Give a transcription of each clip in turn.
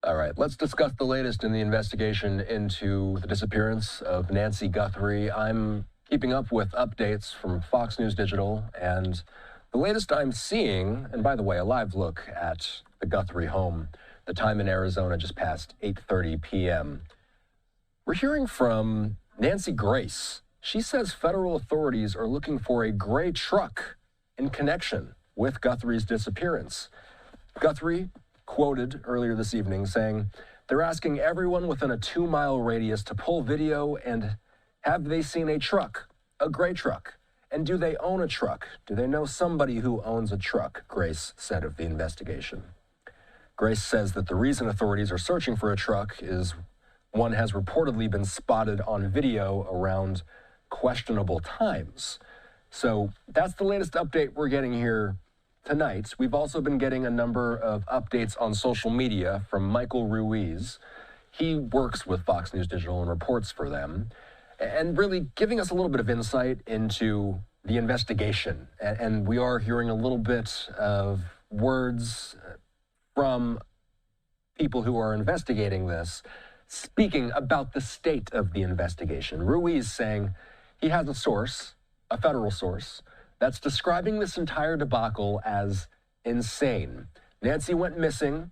All right, let's discuss the latest in the investigation into the disappearance of Nancy Guthrie. I'm keeping up with updates from Fox News Digital, and the latest I'm seeing, and by the way, a live look at the Guthrie home, the time in Arizona just past 8:30 p.m. We're hearing from Nancy Grace. She says federal authorities are looking for a gray truck in connection with Guthrie's disappearance. Guthrie quoted earlier this evening saying they're asking everyone within a 2-mile radius to pull video and have they seen a truck, a gray truck? And do they own a truck? Do they know somebody who owns a truck? Grace said of the investigation. Grace says that the reason authorities are searching for a truck is one has reportedly been spotted on video around questionable times. So that's the latest update we're getting here tonight. We've also been getting a number of updates on social media from Michael Ruiz. He works with Fox News Digital and reports for them, and really giving us a little bit of insight into the investigation. And we are hearing a little bit of words from people who are investigating this, speaking about the state of the investigation. Ruiz saying he has a source, a federal source, that's describing this entire debacle as insane. Nancy went missing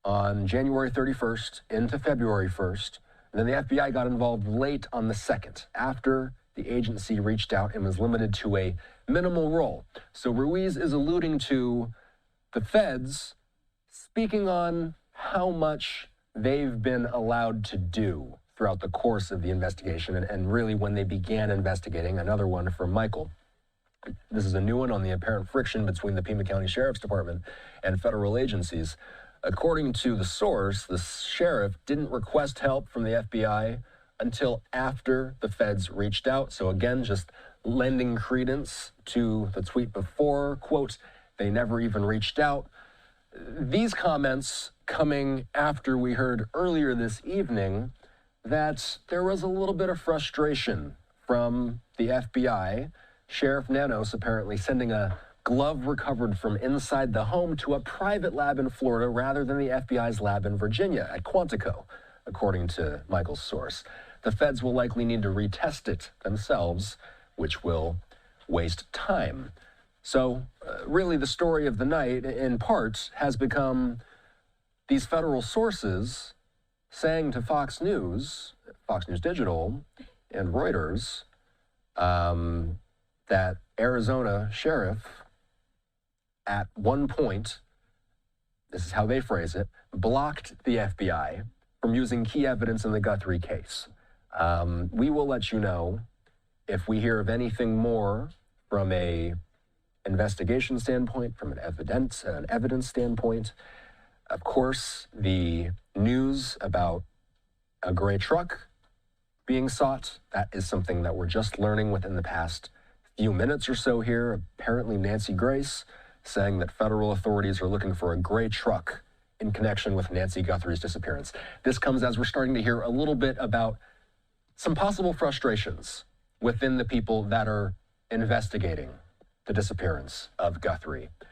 on January 31st into February 1st. And then the FBI got involved late on the 2nd, after the agency reached out and was limited to a minimal role. So Ruiz is alluding to the feds speaking on how much they've been allowed to do throughout the course of the investigation, and really when they began investigating. Another one from Michael. This is a new one on the apparent friction between the Pima County Sheriff's Department and federal agencies. According to the source, the sheriff didn't request help from the FBI until after the feds reached out. So again, just lending credence to the tweet before, quote, they never even reached out. These comments coming after we heard earlier this evening that there was a little bit of frustration from the FBI. Sheriff Nanos apparently sending a glove recovered from inside the home to a private lab in Florida rather than the FBI's lab in Virginia at Quantico, according to Michael's source. The feds will likely need to retest it themselves, which will waste time. So really the story of the night, in part, has become these federal sources saying to Fox News Digital, and Reuters, that Arizona sheriff at one point, this is how they phrase it, blocked the FBI from using key evidence in the Guthrie case. We will let you know if we hear of anything more from a investigation standpoint, from an evidence standpoint. Of course, the news about a gray truck being sought, that is something that we're just learning within the past few minutes or so here. Apparently Nancy Grace saying that federal authorities are looking for a gray truck in connection with Nancy Guthrie's disappearance. This comes as we're starting to hear a little bit about some possible frustrations within the people that are investigating the disappearance of Guthrie.